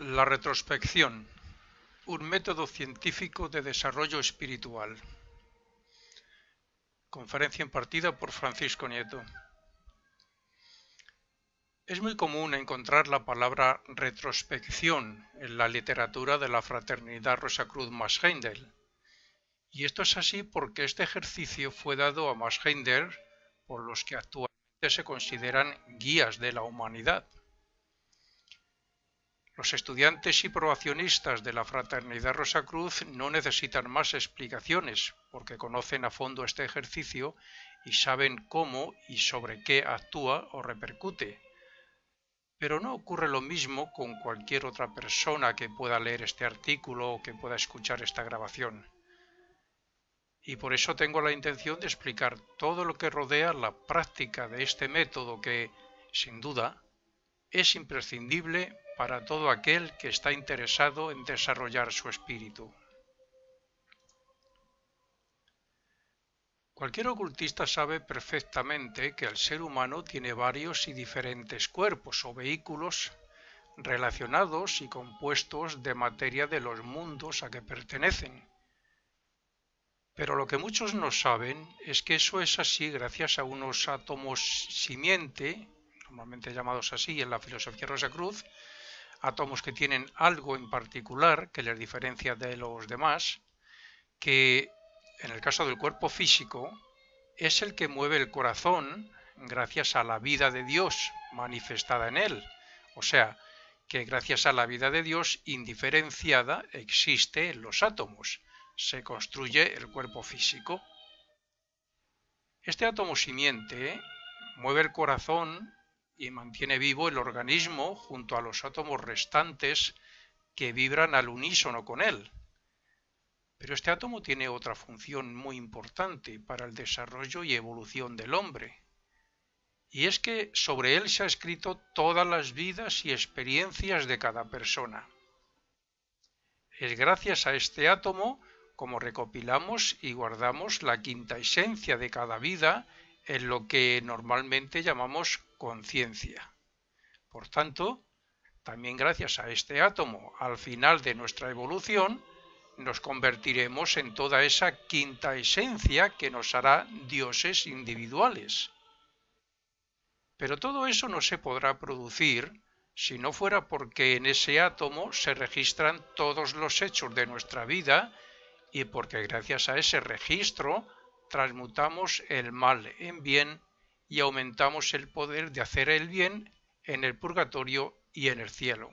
La retrospección, un método científico de desarrollo espiritual. Conferencia impartida por Francisco Nieto. Es muy común encontrar la palabra retrospección en la literatura de la Fraternidad Rosacruz Massheindel. Y esto es así porque este ejercicio fue dado a Massheindel por los que actualmente se consideran guías de la humanidad. Los estudiantes y probacionistas de la Fraternidad Rosacruz no necesitan más explicaciones, porque conocen a fondo este ejercicio y saben cómo y sobre qué actúa o repercute. Pero no ocurre lo mismo con cualquier otra persona que pueda leer este artículo o que pueda escuchar esta grabación. Y por eso tengo la intención de explicar todo lo que rodea la práctica de este método que, sin duda, es imprescindible para todo aquel que está interesado en desarrollar su espíritu. Cualquier ocultista sabe perfectamente que el ser humano tiene varios y diferentes cuerpos o vehículos relacionados y compuestos de materia de los mundos a que pertenecen. Pero lo que muchos no saben es que eso es así gracias a unos átomos simiente, normalmente llamados así en la filosofía Rosacruz, átomos que tienen algo en particular que les diferencia de los demás, que en el caso del cuerpo físico es el que mueve el corazón gracias a la vida de Dios manifestada en él. O sea, que gracias a la vida de Dios indiferenciada existe en los átomos, se construye el cuerpo físico. Este átomo simiente mueve el corazón y mantiene vivo el organismo junto a los átomos restantes que vibran al unísono con él. Pero este átomo tiene otra función muy importante para el desarrollo y evolución del hombre, y es que sobre él se ha escrito todas las vidas y experiencias de cada persona. Es gracias a este átomo como recopilamos y guardamos la quinta esencia de cada vida en lo que normalmente llamamos conciencia. Por tanto, también gracias a este átomo, al final de nuestra evolución, nos convertiremos en toda esa quinta esencia que nos hará dioses individuales. Pero todo eso no se podrá producir si no fuera porque en ese átomo se registran todos los hechos de nuestra vida y porque gracias a ese registro transmutamos el mal en bien y aumentamos el poder de hacer el bien en el purgatorio y en el cielo.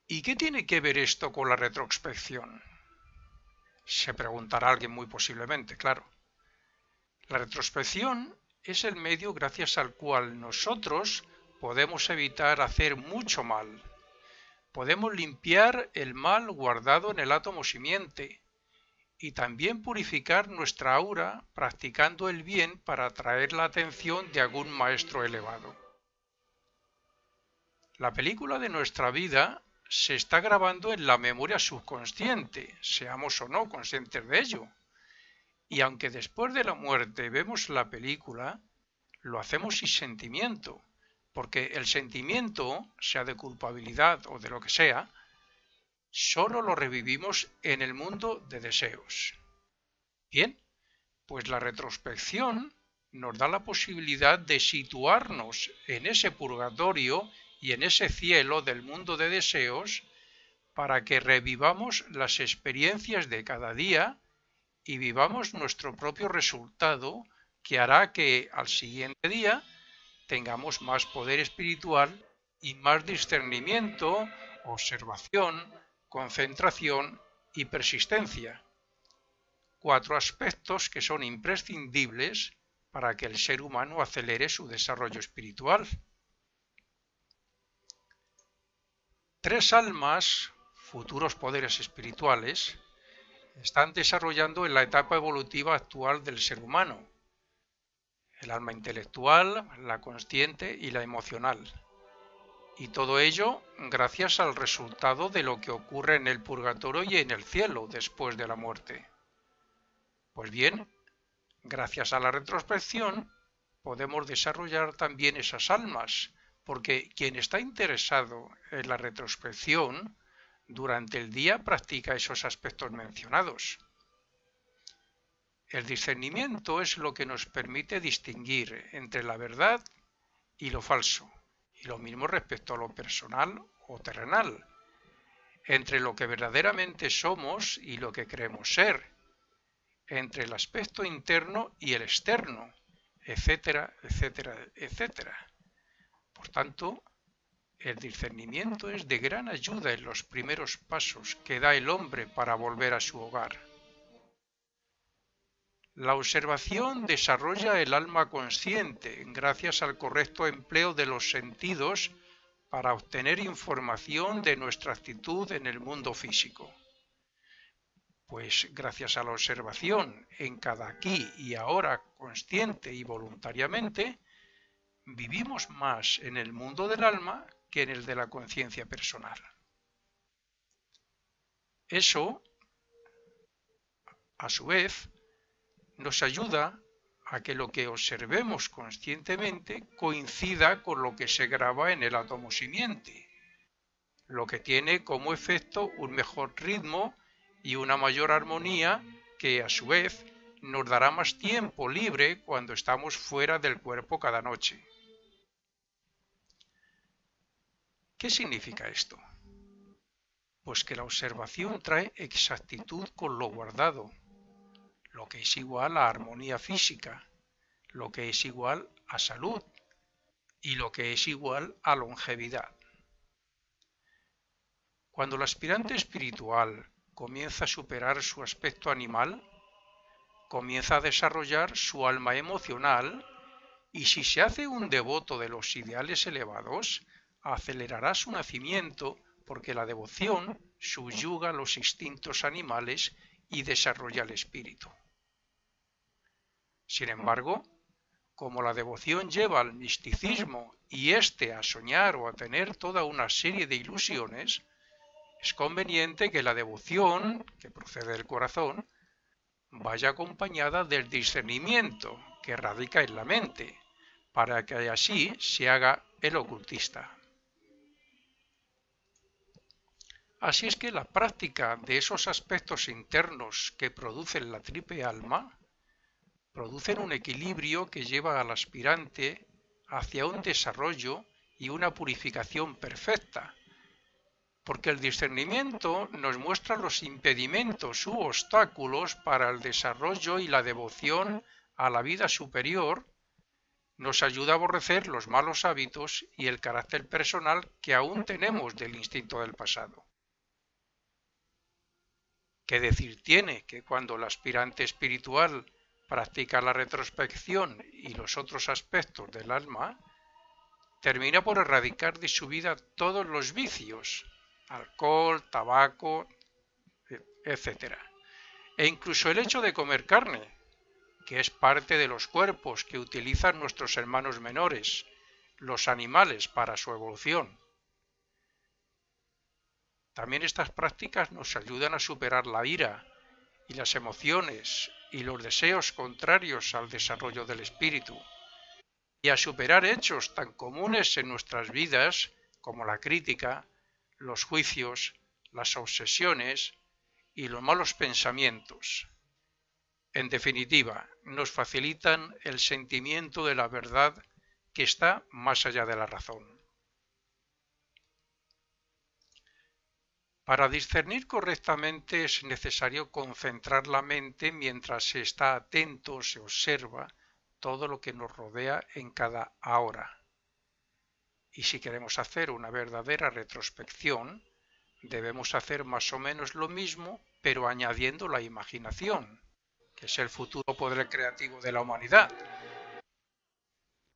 ¿Y qué tiene que ver esto con la retrospección? Se preguntará alguien muy posiblemente, claro. La retrospección es el medio gracias al cual nosotros podemos evitar hacer mucho mal. Podemos limpiar el mal guardado en el átomo simiente y también purificar nuestra aura practicando el bien para atraer la atención de algún maestro elevado. La película de nuestra vida se está grabando en la memoria subconsciente, seamos o no conscientes de ello. Y aunque después de la muerte vemos la película, lo hacemos sin sentimiento, porque el sentimiento, sea de culpabilidad o de lo que sea, solo lo revivimos en el mundo de deseos. Bien, pues la retrospección nos da la posibilidad de situarnos en ese purgatorio y en ese cielo del mundo de deseos para que revivamos las experiencias de cada día y vivamos nuestro propio resultado que hará que al siguiente día tengamos más poder espiritual y más discernimiento, observación, concentración y persistencia. 4 aspectos que son imprescindibles para que el ser humano acelere su desarrollo espiritual. 3 almas, futuros poderes espirituales, están desarrollando en la etapa evolutiva actual del ser humano: el alma intelectual, la consciente y la emocional. Y todo ello gracias al resultado de lo que ocurre en el purgatorio y en el cielo después de la muerte. Pues bien, gracias a la retrospección podemos desarrollar también esas almas porque quien está interesado en la retrospección durante el día practica esos aspectos mencionados. El discernimiento es lo que nos permite distinguir entre la verdad y lo falso, y lo mismo respecto a lo personal o terrenal, entre lo que verdaderamente somos y lo que creemos ser, entre el aspecto interno y el externo, etcétera, etcétera, etcétera. Por tanto, el discernimiento es de gran ayuda en los primeros pasos que da el hombre para volver a su hogar. La observación desarrolla el alma consciente gracias al correcto empleo de los sentidos para obtener información de nuestra actitud en el mundo físico. Pues gracias a la observación en cada aquí y ahora consciente y voluntariamente, vivimos más en el mundo del alma que en el de la conciencia personal. Eso, a su vez, nos ayuda a que lo que observemos conscientemente coincida con lo que se graba en el átomo simiente, lo que tiene como efecto un mejor ritmo y una mayor armonía que, a su vez, nos dará más tiempo libre cuando estamos fuera del cuerpo cada noche. ¿Qué significa esto? Pues que la observación trae exactitud con lo guardado, lo que es igual a armonía física, lo que es igual a salud y lo que es igual a longevidad. Cuando el aspirante espiritual comienza a superar su aspecto animal, comienza a desarrollar su alma emocional y si se hace un devoto de los ideales elevados, acelerará su nacimiento porque la devoción subyuga los instintos animales y desarrolla el espíritu. Sin embargo, como la devoción lleva al misticismo y éste a soñar o a tener toda una serie de ilusiones, es conveniente que la devoción, que procede del corazón, vaya acompañada del discernimiento que radica en la mente, para que así se haga el ocultista. Así es que la práctica de esos aspectos internos que producen la triple alma producen un equilibrio que lleva al aspirante hacia un desarrollo y una purificación perfecta, porque el discernimiento nos muestra los impedimentos u obstáculos para el desarrollo y la devoción a la vida superior, nos ayuda a aborrecer los malos hábitos y el carácter personal que aún tenemos del instinto del pasado. ¿Qué decir tiene que cuando el aspirante espiritual practica la retrospección y los otros aspectos del alma, termina por erradicar de su vida todos los vicios, alcohol, tabaco, etc. E incluso el hecho de comer carne, que es parte de los cuerpos que utilizan nuestros hermanos menores, los animales, para su evolución. También estas prácticas nos ayudan a superar la ira y las emociones y los deseos contrarios al desarrollo del espíritu, y a superar hechos tan comunes en nuestras vidas como la crítica, los juicios, las obsesiones y los malos pensamientos. En definitiva, nos facilitan el sentimiento de la verdad que está más allá de la razón. Para discernir correctamente es necesario concentrar la mente mientras se está atento o se observa todo lo que nos rodea en cada hora. Y si queremos hacer una verdadera retrospección, debemos hacer más o menos lo mismo, pero añadiendo la imaginación, que es el futuro poder creativo de la humanidad.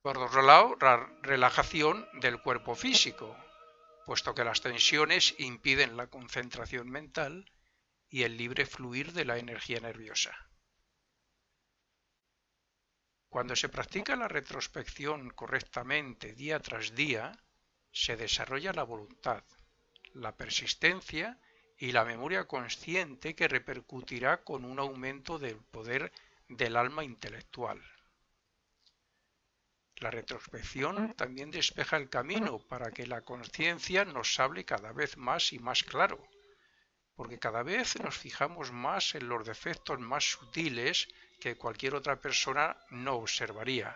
Por otro lado, la relajación del cuerpo físico, puesto que las tensiones impiden la concentración mental y el libre fluir de la energía nerviosa. Cuando se practica la retrospección correctamente día tras día, se desarrolla la voluntad, la persistencia y la memoria consciente que repercutirá con un aumento del poder del alma intelectual. La retrospección también despeja el camino para que la conciencia nos hable cada vez más y más claro, porque cada vez nos fijamos más en los defectos más sutiles que cualquier otra persona no observaría.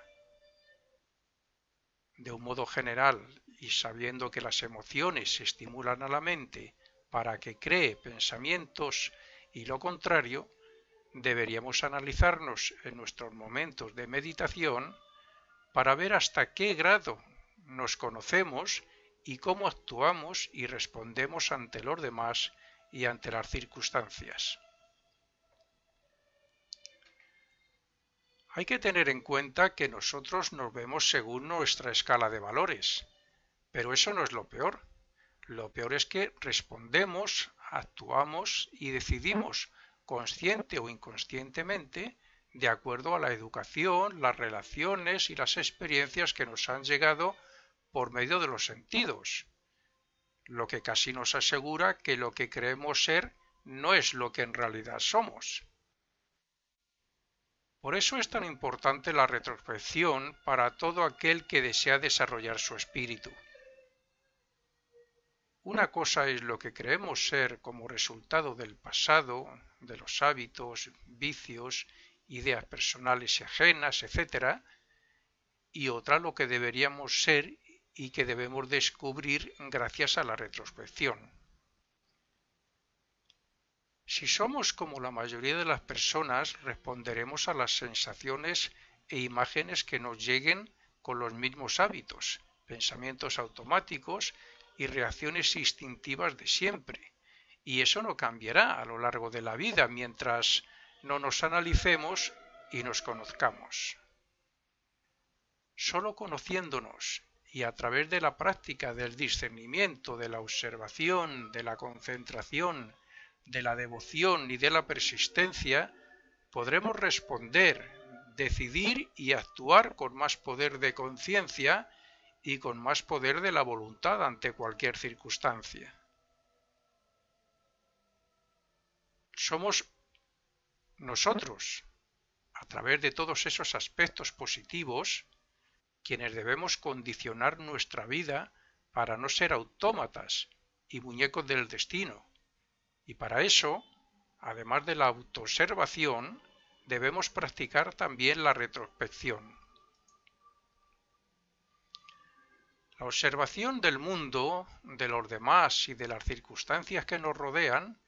De un modo general, y sabiendo que las emociones estimulan a la mente para que cree pensamientos y lo contrario, deberíamos analizarnos en nuestros momentos de meditación para ver hasta qué grado nos conocemos y cómo actuamos y respondemos ante los demás y ante las circunstancias. Hay que tener en cuenta que nosotros nos vemos según nuestra escala de valores, pero eso no es lo peor. Lo peor es que respondemos, actuamos y decidimos, consciente o inconscientemente, de acuerdo a la educación, las relaciones y las experiencias que nos han llegado por medio de los sentidos, lo que casi nos asegura que lo que creemos ser no es lo que en realidad somos. Por eso es tan importante la retrospección para todo aquel que desea desarrollar su espíritu. Una cosa es lo que creemos ser como resultado del pasado, de los hábitos, vicios, ideas personales y ajenas, etc., y otra lo que deberíamos ser y que debemos descubrir gracias a la retrospección. Si somos como la mayoría de las personas, responderemos a las sensaciones e imágenes que nos lleguen con los mismos hábitos, pensamientos automáticos y reacciones instintivas de siempre. Y eso no cambiará a lo largo de la vida mientras no nos analicemos y nos conozcamos. Solo conociéndonos y a través de la práctica del discernimiento, de la observación, de la concentración, de la devoción y de la persistencia, podremos responder, decidir y actuar con más poder de conciencia y con más poder de la voluntad ante cualquier circunstancia. Somos nosotros, a través de todos esos aspectos positivos, quienes debemos condicionar nuestra vida para no ser autómatas y muñecos del destino. Y para eso, además de la autoobservación, debemos practicar también la retrospección. La observación del mundo, de los demás y de las circunstancias que nos rodean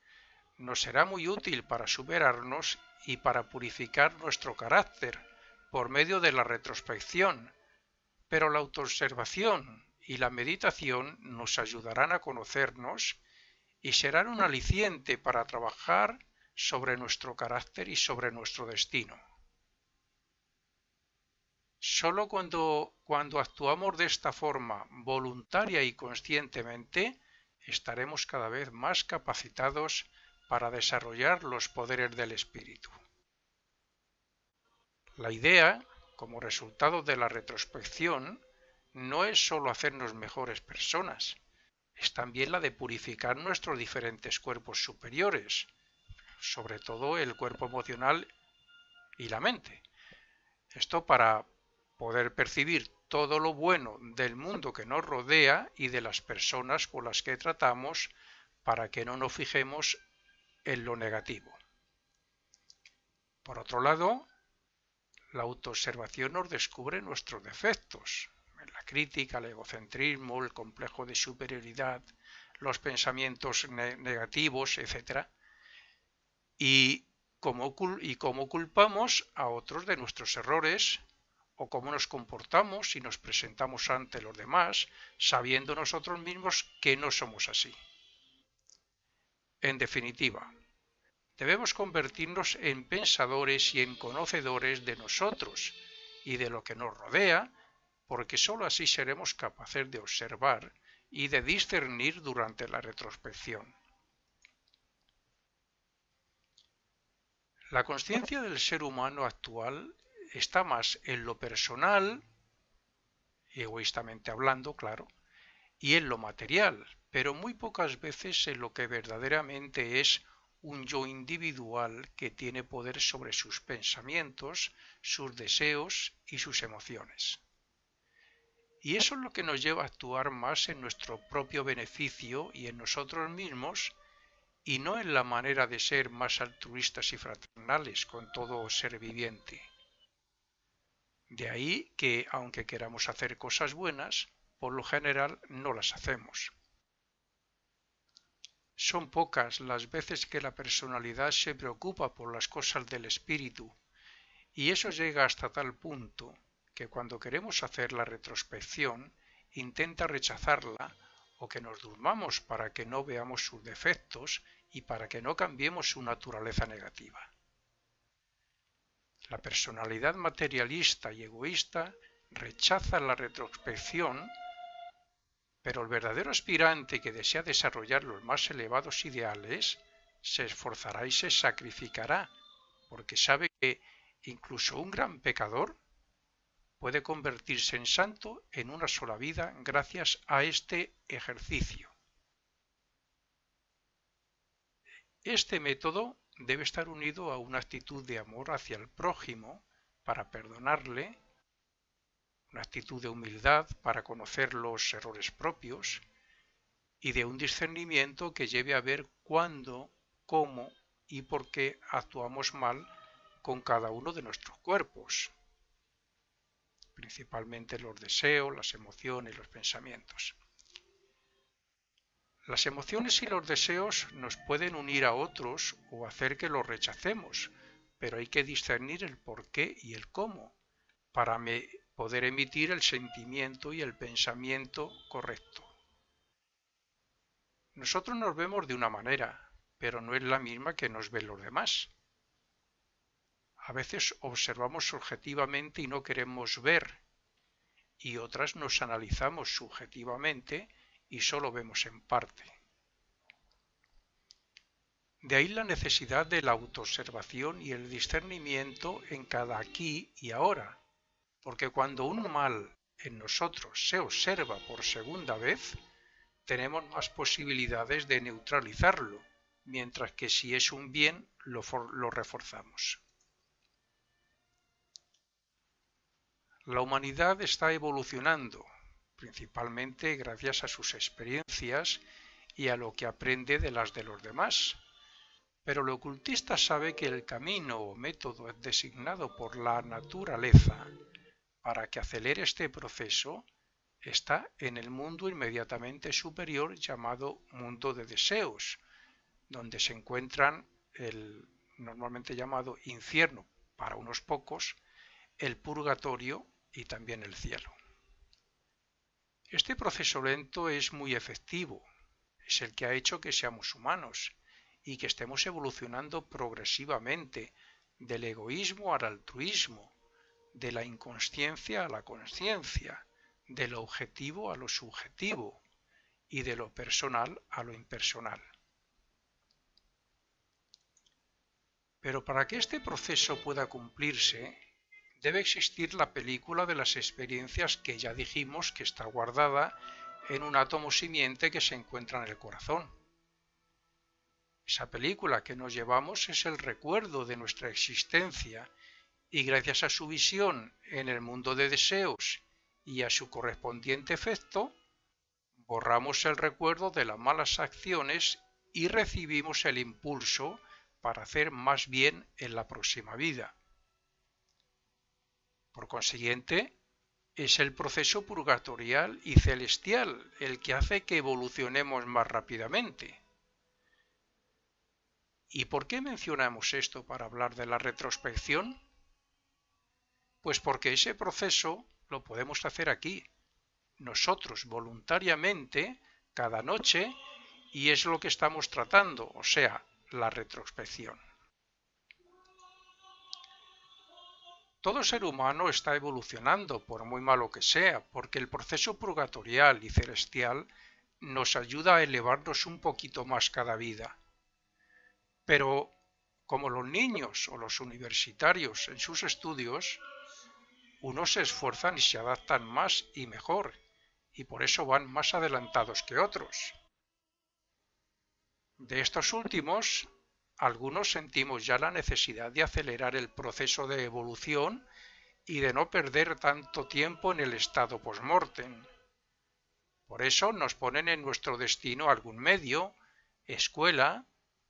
nos será muy útil para superarnos y para purificar nuestro carácter por medio de la retrospección, pero la autoobservación y la meditación nos ayudarán a conocernos y serán un aliciente para trabajar sobre nuestro carácter y sobre nuestro destino. Solo cuando actuamos de esta forma voluntaria y conscientemente, estaremos cada vez más capacitados para desarrollar los poderes del espíritu. La idea, como resultado de la retrospección, no es sólo hacernos mejores personas, es también la de purificar nuestros diferentes cuerpos superiores, sobre todo el cuerpo emocional y la mente. Esto para poder percibir todo lo bueno del mundo que nos rodea y de las personas con las que tratamos para que no nos fijemos en lo negativo. Por otro lado, la autoobservación nos descubre nuestros defectos, la crítica, el egocentrismo, el complejo de superioridad, los pensamientos negativos, etc. Y cómo culpamos a otros de nuestros errores o cómo nos comportamos y nos presentamos ante los demás, sabiendo nosotros mismos que no somos así. En definitiva, debemos convertirnos en pensadores y en conocedores de nosotros y de lo que nos rodea, porque sólo así seremos capaces de observar y de discernir durante la retrospección. La conciencia del ser humano actual está más en lo personal, egoístamente hablando, claro, y en lo material, pero muy pocas veces en lo que verdaderamente es un yo individual que tiene poder sobre sus pensamientos, sus deseos y sus emociones. Y eso es lo que nos lleva a actuar más en nuestro propio beneficio y en nosotros mismos, y no en la manera de ser más altruistas y fraternales con todo ser viviente. De ahí que, aunque queramos hacer cosas buenas, por lo general no las hacemos. Son pocas las veces que la personalidad se preocupa por las cosas del espíritu, y eso llega hasta tal punto que cuando queremos hacer la retrospección intenta rechazarla o que nos durmamos para que no veamos sus defectos y para que no cambiemos su naturaleza negativa. La personalidad materialista y egoísta rechaza la retrospección, pero el verdadero aspirante que desea desarrollar los más elevados ideales se esforzará y se sacrificará, porque sabe que incluso un gran pecador puede convertirse en santo en una sola vida gracias a este ejercicio. Este método debe estar unido a una actitud de amor hacia el prójimo para perdonarle, una actitud de humildad para conocer los errores propios y de un discernimiento que lleve a ver cuándo, cómo y por qué actuamos mal con cada uno de nuestros cuerpos, principalmente los deseos, las emociones, los pensamientos. Las emociones y los deseos nos pueden unir a otros o hacer que los rechacemos, pero hay que discernir el por qué y el cómo para poder emitir el sentimiento y el pensamiento correcto. Nosotros nos vemos de una manera, pero no es la misma que nos ven los demás. A veces observamos subjetivamente y no queremos ver, y otras nos analizamos subjetivamente y solo vemos en parte. De ahí la necesidad de la autoobservación y el discernimiento en cada aquí y ahora, porque cuando un mal en nosotros se observa por segunda vez, tenemos más posibilidades de neutralizarlo, mientras que si es un bien lo reforzamos. La humanidad está evolucionando, principalmente gracias a sus experiencias y a lo que aprende de las de los demás. Pero el ocultista sabe que el camino o método designado por la naturaleza para que acelere este proceso está en el mundo inmediatamente superior llamado mundo de deseos, donde se encuentran el normalmente llamado infierno para unos pocos, el purgatorio y también el cielo. Este proceso lento es muy efectivo, es el que ha hecho que seamos humanos y que estemos evolucionando progresivamente del egoísmo al altruismo, de la inconsciencia a la consciencia, de lo objetivo a lo subjetivo y de lo personal a lo impersonal. Pero para que este proceso pueda cumplirse, debe existir la película de las experiencias que ya dijimos que está guardada en un átomo simiente que se encuentra en el corazón. Esa película que nos llevamos es el recuerdo de nuestra existencia y gracias a su visión en el mundo de deseos y a su correspondiente efecto, borramos el recuerdo de las malas acciones y recibimos el impulso para hacer más bien en la próxima vida. Por consiguiente, es el proceso purgatorial y celestial el que hace que evolucionemos más rápidamente. ¿Y por qué mencionamos esto para hablar de la retrospección? Pues porque ese proceso lo podemos hacer aquí, nosotros voluntariamente, cada noche, y es lo que estamos tratando, o sea, la retrospección. Todo ser humano está evolucionando, por muy malo que sea, porque el proceso purgatorial y celestial nos ayuda a elevarnos un poquito más cada vida. Pero, como los niños o los universitarios en sus estudios, unos se esfuerzan y se adaptan más y mejor, y por eso van más adelantados que otros. De estos últimos, algunos sentimos ya la necesidad de acelerar el proceso de evolución y de no perder tanto tiempo en el estado post-mortem. Por eso nos ponen en nuestro destino algún medio, escuela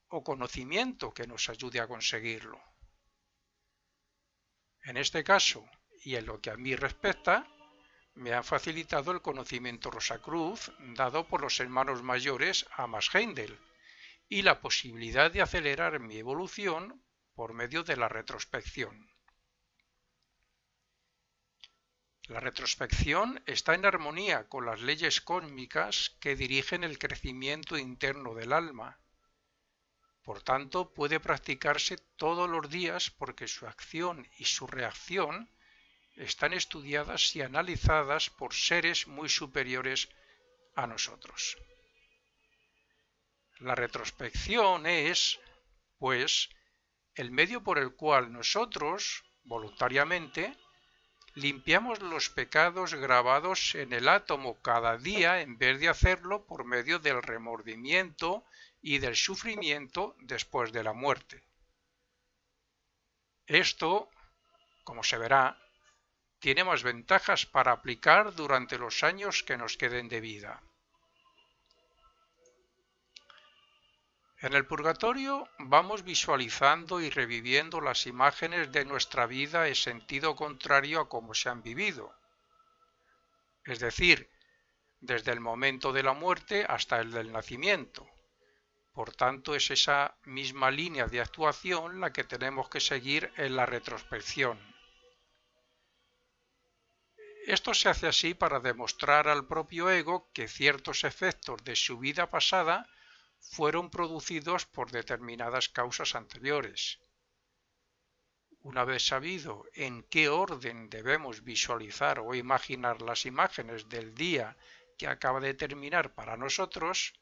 o conocimiento que nos ayude a conseguirlo. En este caso, y en lo que a mí respecta, me han facilitado el conocimiento Rosacruz dado por los hermanos mayores Amas Heindel y la posibilidad de acelerar mi evolución por medio de la retrospección. La retrospección está en armonía con las leyes cósmicas que dirigen el crecimiento interno del alma. Por tanto, puede practicarse todos los días porque su acción y su reacción están estudiadas y analizadas por seres muy superiores a nosotros. La retrospección es, pues, el medio por el cual nosotros, voluntariamente, limpiamos los pecados grabados en el átomo cada día en vez de hacerlo por medio del remordimiento y del sufrimiento después de la muerte. Esto, como se verá, tiene más ventajas para aplicar durante los años que nos queden de vida. En el purgatorio vamos visualizando y reviviendo las imágenes de nuestra vida en sentido contrario a cómo se han vivido. Es decir, desde el momento de la muerte hasta el del nacimiento. Por tanto, es esa misma línea de actuación la que tenemos que seguir en la retrospección. Esto se hace así para demostrar al propio ego que ciertos efectos de su vida pasada fueron producidos por determinadas causas anteriores. Una vez sabido en qué orden debemos visualizar o imaginar las imágenes del día que acaba de terminar para nosotros,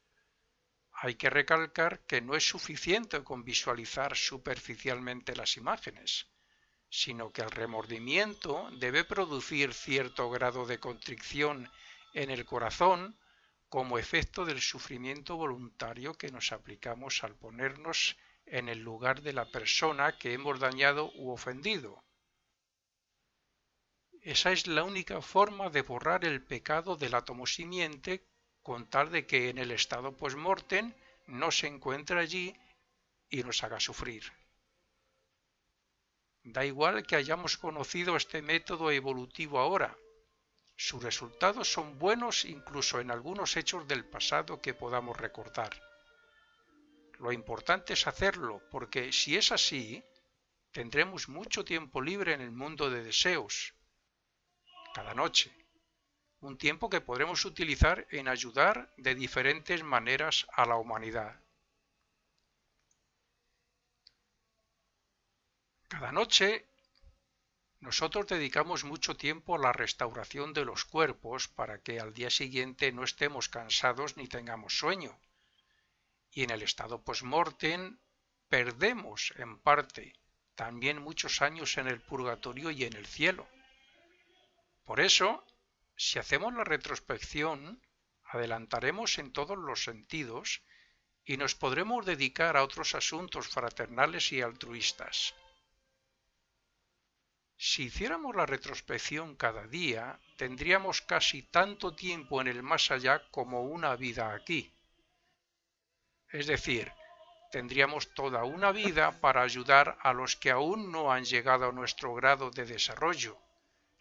hay que recalcar que no es suficiente con visualizar superficialmente las imágenes, sino que el remordimiento debe producir cierto grado de contrición en el corazón como efecto del sufrimiento voluntario que nos aplicamos al ponernos en el lugar de la persona que hemos dañado u ofendido. Esa es la única forma de borrar el pecado del átomo simiente con tal de que en el estado post-mortem no se encuentre allí y nos haga sufrir. Da igual que hayamos conocido este método evolutivo ahora. Sus resultados son buenos incluso en algunos hechos del pasado que podamos recordar. Lo importante es hacerlo, porque si es así, tendremos mucho tiempo libre en el mundo de deseos, cada noche. Un tiempo que podremos utilizar en ayudar de diferentes maneras a la humanidad. Cada noche nosotros dedicamos mucho tiempo a la restauración de los cuerpos para que al día siguiente no estemos cansados ni tengamos sueño. Y en el estado post-mortem perdemos, en parte, también muchos años en el purgatorio y en el cielo. Por eso, si hacemos la retrospección, adelantaremos en todos los sentidos y nos podremos dedicar a otros asuntos fraternales y altruistas. Si hiciéramos la retrospección cada día, tendríamos casi tanto tiempo en el más allá como una vida aquí. Es decir, tendríamos toda una vida para ayudar a los que aún no han llegado a nuestro grado de desarrollo,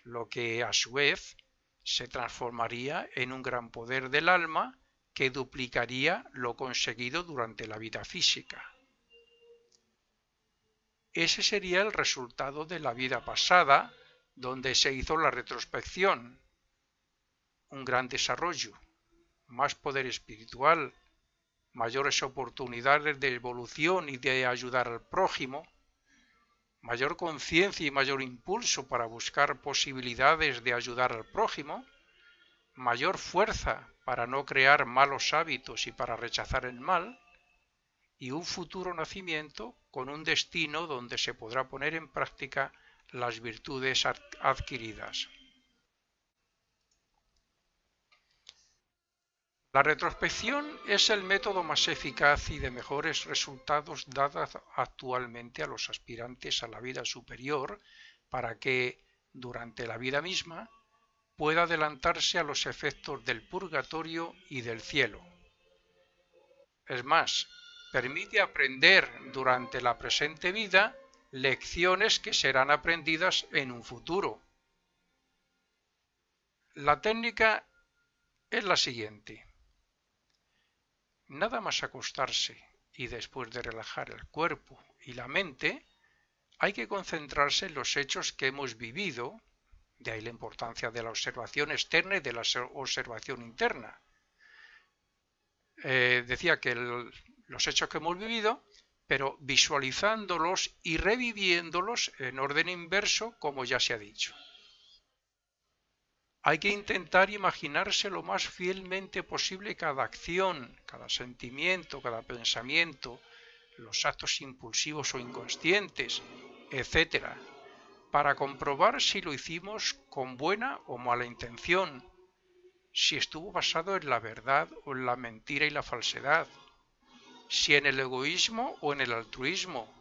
lo que a su vez se transformaría en un gran poder del alma que duplicaría lo conseguido durante la vida física. Ese sería el resultado de la vida pasada, donde se hizo la retrospección. Un gran desarrollo, más poder espiritual, mayores oportunidades de evolución y de ayudar al prójimo, mayor conciencia y mayor impulso para buscar posibilidades de ayudar al prójimo, mayor fuerza para no crear malos hábitos y para rechazar el mal, y un futuro nacimiento con un destino donde se podrá poner en práctica las virtudes adquiridas. La retrospección es el método más eficaz y de mejores resultados dado actualmente a los aspirantes a la vida superior para que durante la vida misma, pueda adelantarse a los efectos del purgatorio y del cielo. Es más, permite aprender durante la presente vida lecciones que serán aprendidas en un futuro. La técnica es la siguiente. Nada más acostarse y después de relajar el cuerpo y la mente, hay que concentrarse en los hechos que hemos vivido, de ahí la importancia de la observación externa y de la observación interna. Decía que los hechos que hemos vivido, pero visualizándolos y reviviéndolos en orden inverso, como ya se ha dicho. Hay que intentar imaginarse lo más fielmente posible cada acción, cada sentimiento, cada pensamiento, los actos impulsivos o inconscientes, etc., para comprobar si lo hicimos con buena o mala intención, si estuvo basado en la verdad o en la mentira y la falsedad, si en el egoísmo o en el altruismo,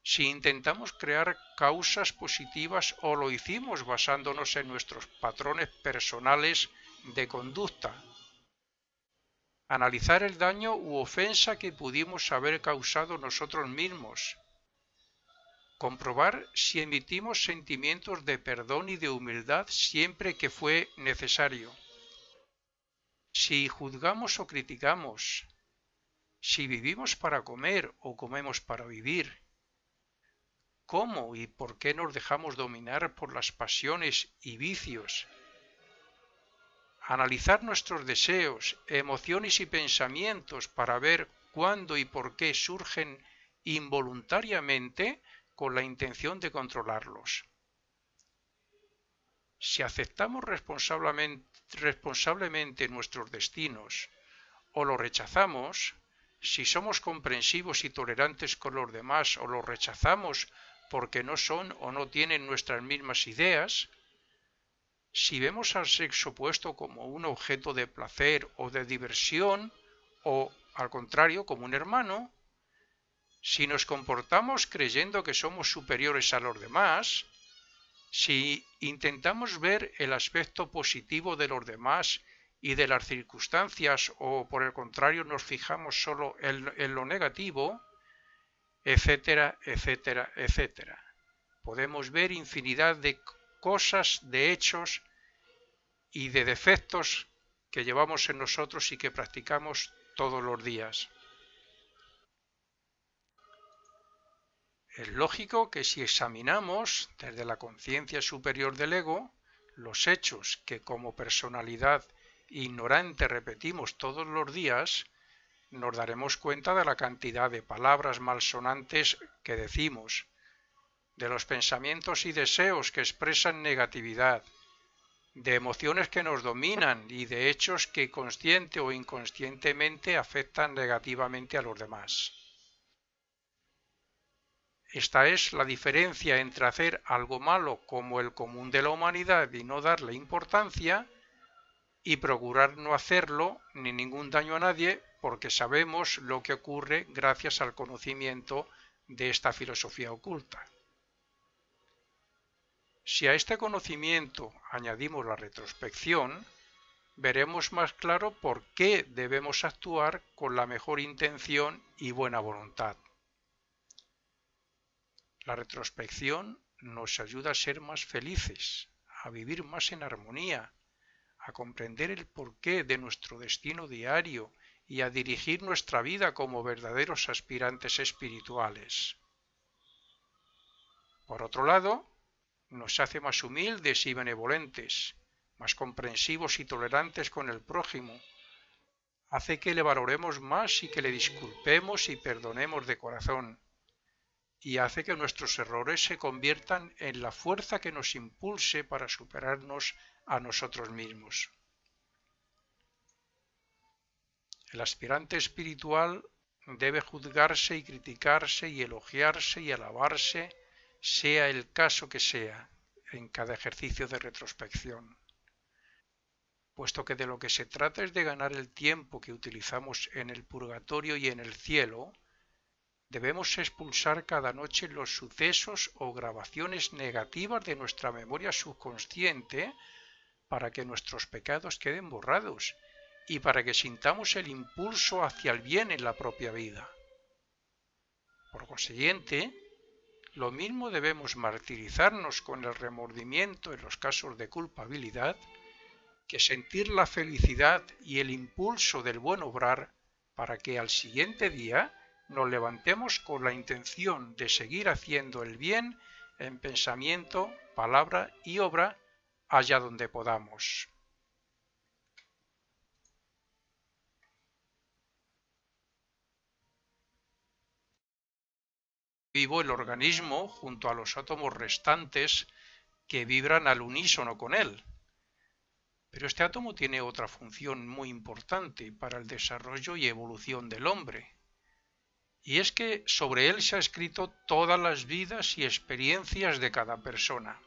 si intentamos crear causas positivas o lo hicimos basándonos en nuestros patrones personales de conducta. Analizar el daño u ofensa que pudimos haber causado nosotros mismos. Comprobar si emitimos sentimientos de perdón y de humildad siempre que fue necesario. Si juzgamos o criticamos. Si vivimos para comer o comemos para vivir. ¿Cómo y por qué nos dejamos dominar por las pasiones y vicios? Analizar nuestros deseos, emociones y pensamientos para ver cuándo y por qué surgen involuntariamente con la intención de controlarlos. Si aceptamos responsablemente nuestros destinos o los rechazamos, si somos comprensivos y tolerantes con los demás o los rechazamos porque no son o no tienen nuestras mismas ideas, si vemos al sexo opuesto como un objeto de placer o de diversión o, al contrario, como un hermano, si nos comportamos creyendo que somos superiores a los demás, si intentamos ver el aspecto positivo de los demás y de las circunstancias o por el contrario nos fijamos solo en lo negativo, etcétera, etcétera, etcétera. Podemos ver infinidad de cosas, de hechos y de defectos que llevamos en nosotros y que practicamos todos los días. Es lógico que si examinamos desde la conciencia superior del ego los hechos que como personalidad ignorante repetimos todos los días, nos daremos cuenta de la cantidad de palabras malsonantes que decimos, de los pensamientos y deseos que expresan negatividad, de emociones que nos dominan y de hechos que consciente o inconscientemente afectan negativamente a los demás. Esta es la diferencia entre hacer algo malo como el común de la humanidad y no darle importancia, y procurar no hacerlo ni ningún daño a nadie porque sabemos lo que ocurre gracias al conocimiento de esta filosofía oculta. Si a este conocimiento añadimos la retrospección, veremos más claro por qué debemos actuar con la mejor intención y buena voluntad. La retrospección nos ayuda a ser más felices, a vivir más en armonía, a comprender el porqué de nuestro destino diario y a dirigir nuestra vida como verdaderos aspirantes espirituales. Por otro lado, nos hace más humildes y benevolentes, más comprensivos y tolerantes con el prójimo, hace que le valoremos más y que le disculpemos y perdonemos de corazón, y hace que nuestros errores se conviertan en la fuerza que nos impulse para superarnos a nosotros mismos. El aspirante espiritual debe juzgarse y criticarse y elogiarse y alabarse, sea el caso que sea, en cada ejercicio de retrospección. Puesto que de lo que se trata es de ganar el tiempo que utilizamos en el purgatorio y en el cielo, debemos expulsar cada noche los sucesos o grabaciones negativas de nuestra memoria subconsciente para que nuestros pecados queden borrados y para que sintamos el impulso hacia el bien en la propia vida. Por consiguiente, lo mismo debemos martirizarnos con el remordimiento en los casos de culpabilidad que sentir la felicidad y el impulso del buen obrar para que al siguiente día nos levantemos con la intención de seguir haciendo el bien en pensamiento, palabra y obra allá donde podamos. Vivo el organismo junto a los átomos restantes que vibran al unísono con él. Pero este átomo tiene otra función muy importante para el desarrollo y evolución del hombre. Y es que sobre él se ha escrito todas las vidas y experiencias de cada persona.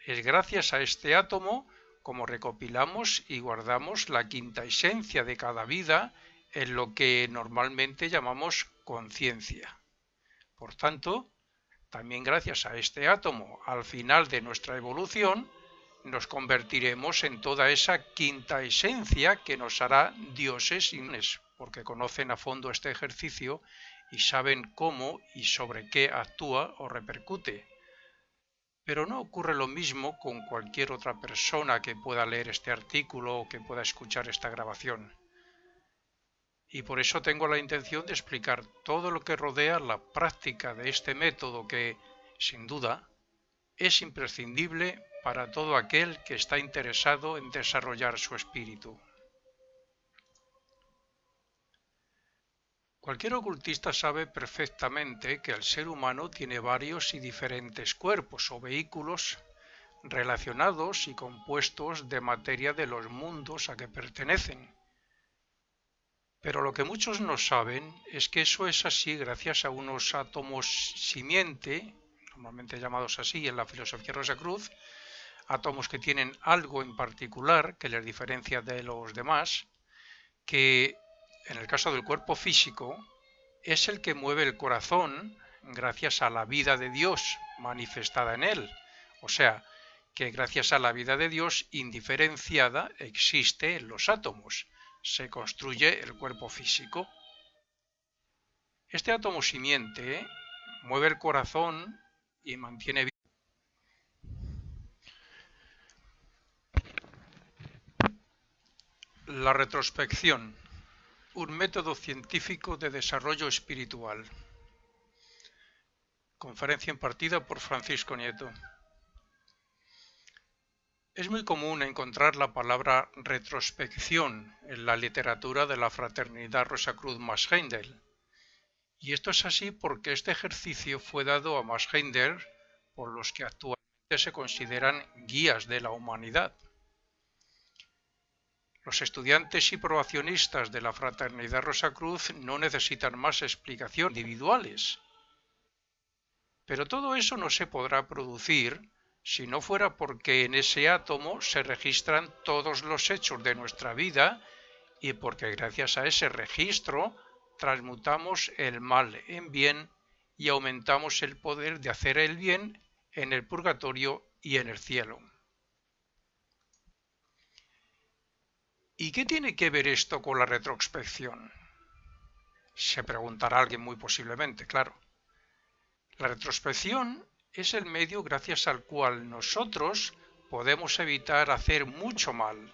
Es gracias a este átomo como recopilamos y guardamos la quinta esencia de cada vida en lo que normalmente llamamos conciencia. Por tanto, también gracias a este átomo, al final de nuestra evolución, nos convertiremos en toda esa quinta esencia que nos hará dioses y dioses, porque conocen a fondo este ejercicio y saben cómo y sobre qué actúa o repercute. Pero no ocurre lo mismo con cualquier otra persona que pueda leer este artículo o que pueda escuchar esta grabación. Y por eso tengo la intención de explicar todo lo que rodea la práctica de este método que, sin duda, es imprescindible para todo aquel que está interesado en desarrollar su espíritu. Cualquier ocultista sabe perfectamente que el ser humano tiene varios y diferentes cuerpos o vehículos relacionados y compuestos de materia de los mundos a que pertenecen. Pero lo que muchos no saben es que eso es así gracias a unos átomos simiente, normalmente llamados así en la filosofía Rosacruz, átomos que tienen algo en particular que les diferencia de los demás, que en el caso del cuerpo físico es el que mueve el corazón gracias a la vida de Dios manifestada en él. O sea, que gracias a la vida de Dios indiferenciada existe en los átomos. Se construye el cuerpo físico. Este átomo simiente mueve el corazón y mantiene vivo. La retrospección, un método científico de desarrollo espiritual. Conferencia impartida por Francisco Nieto. Es muy común encontrar la palabra retrospección en la literatura de la Fraternidad Rosacruz Maasheindel. Y esto es así porque este ejercicio fue dado a Maasheindel por los que actualmente se consideran guías de la humanidad. Los estudiantes y probacionistas de la Fraternidad Rosacruz no necesitan más explicaciones individuales. Pero todo eso no se podrá producir si no fuera porque en ese átomo se registran todos los hechos de nuestra vida y porque gracias a ese registro transmutamos el mal en bien y aumentamos el poder de hacer el bien en el purgatorio y en el cielo. ¿Y qué tiene que ver esto con la retrospección? Se preguntará alguien muy posiblemente, claro. La retrospección es el medio gracias al cual nosotros podemos evitar hacer mucho mal.